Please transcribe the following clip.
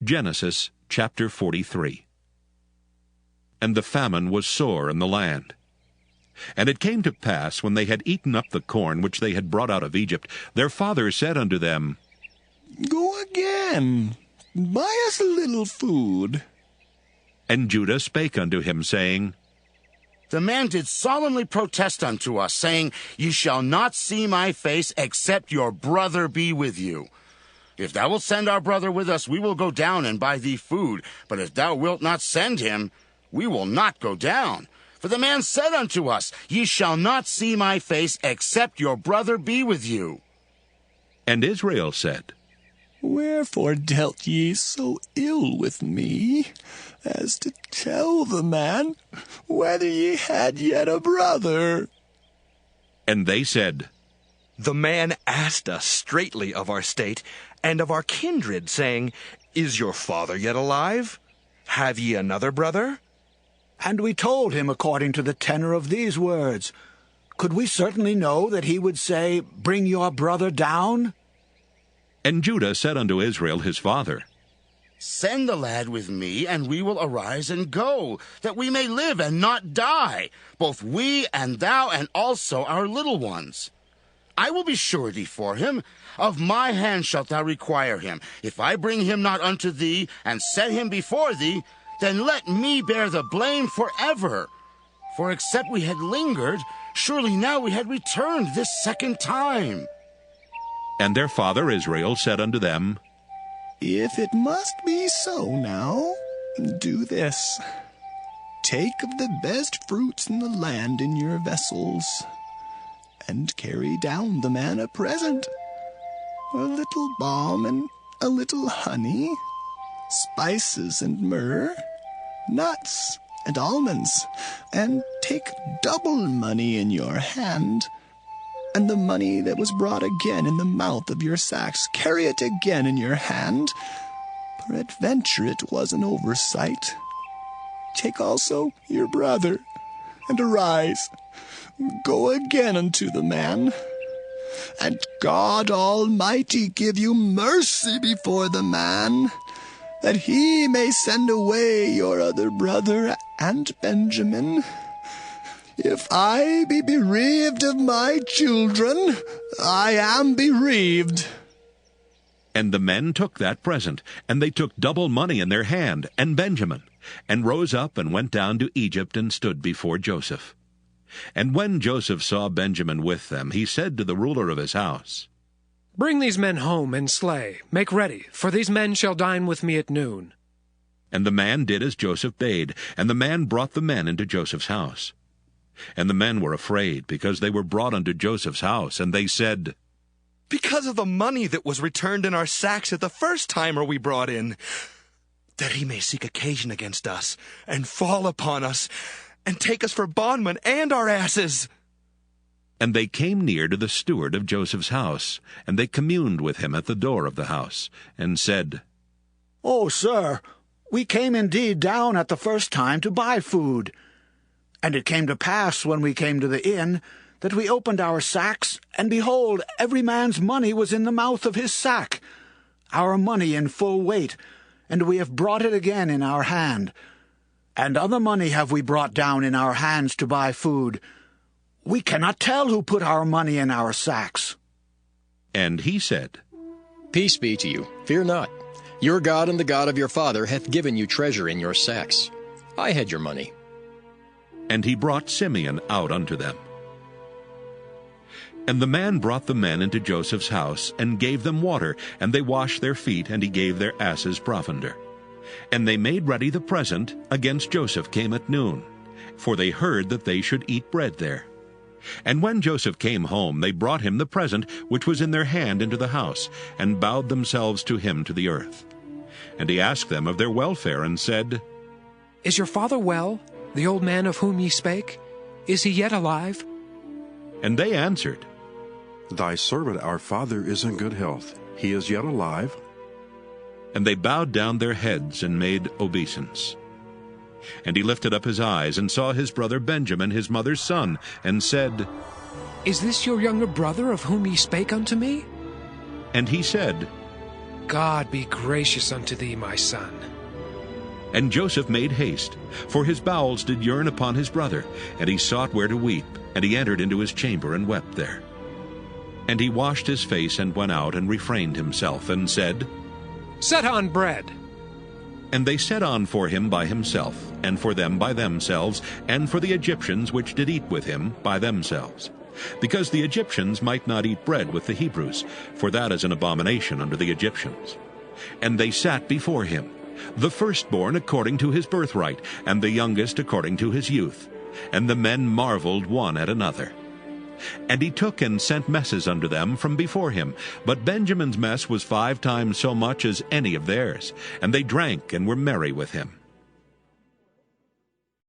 Genesis chapter 43. And the famine was sore in the land. And it came to pass, when they had eaten up the corn which they had brought out of Egypt, their father said unto them, Go again, buy us a little food. And Judah spake unto him, saying, The man did solemnly protest unto us, saying, Ye shall not see my face, except your brother be with you. If thou wilt send our brother with us, we will go down and buy thee food. But if thou wilt not send him, we will not go down. For the man said unto us, Ye shall not see my face, except your brother be with you. And Israel said, Wherefore dealt ye so ill with me, as to tell the man whether ye had yet a brother? And they said, The man asked us straitly of our state and of our kindred, saying, Is your father yet alive? Have ye another brother? And we told him according to the tenor of these words. Could we certainly know that he would say, Bring your brother down? And Judah said unto Israel his father, Send the lad with me, and we will arise and go, that we may live and not die, both we and thou, and also our little ones. I will be surety for him. Of my hand shalt thou require him. If I bring him not unto thee, and set him before thee, then let me bear the blame forever. For except we had lingered, surely now we had returned this second time. And their father Israel said unto them, If it must be so now, do this. Take of the best fruits in the land in your vessels, and carry down the man a present, a little balm and a little honey, spices and myrrh, nuts and almonds, and take double money in your hand, and the money that was brought again in the mouth of your sacks, carry it again in your hand. Peradventure it was an oversight. Take also your brother, and arise, go again unto the man. And God Almighty give you mercy before the man, that he may send away your other brother and Benjamin. If I be bereaved of my children, I am bereaved. And the men took that present, and they took double money in their hand, and Benjamin, and rose up and went down to Egypt, and stood before Joseph. And when Joseph saw Benjamin with them, he said to the ruler of his house, Bring these men home and slay. Make ready, for these men shall dine with me at noon. And the man did as Joseph bade, and the man brought the men into Joseph's house. And the men were afraid, because they were brought unto Joseph's house, and they said, Because of the money that was returned in our sacks at the first time are we brought in, that he may seek occasion against us, and fall upon us, and take us for bondmen and our asses. And they came near to the steward of Joseph's house, and they communed with him at the door of the house, and said, Oh, sir, we came indeed down at the first time to buy food. And it came to pass, when we came to the inn, that we opened our sacks, and behold, every man's money was in the mouth of his sack, our money in full weight, and we have brought it again in our hand. And other money have we brought down in our hands to buy food. We cannot tell who put our money in our sacks. And he said, Peace be to you, fear not. Your God and the God of your father hath given you treasure in your sacks. I had your money. And he brought Simeon out unto them. And the man brought the men into Joseph's house, and gave them water, and they washed their feet, and he gave their asses provender. And they made ready the present against Joseph came at noon, for they heard that they should eat bread there. And when Joseph came home, they brought him the present which was in their hand into the house, and bowed themselves to him to the earth. And he asked them of their welfare, and said, Is your father well, the old man of whom ye spake? Is he yet alive? And they answered, Thy servant our father is in good health. He is yet alive. And they bowed down their heads and made obeisance. And he lifted up his eyes, and saw his brother Benjamin, his mother's son, and said, Is this your younger brother of whom ye spake unto me? And he said, God be gracious unto thee, my son. And Joseph made haste, for his bowels did yearn upon his brother, and he sought where to weep, and he entered into his chamber and wept there. And he washed his face and went out and refrained himself, and said, Set on bread. And they set on for him by himself, and for them by themselves, and for the Egyptians which did eat with him by themselves. Because the Egyptians might not eat bread with the Hebrews, for that is an abomination unto the Egyptians. And they sat before him, the firstborn according to his birthright, and the youngest according to his youth. And the men marveled one at another. And he took and sent messes unto them from before him. But Benjamin's mess was 5 times so much as any of theirs. And they drank and were merry with him.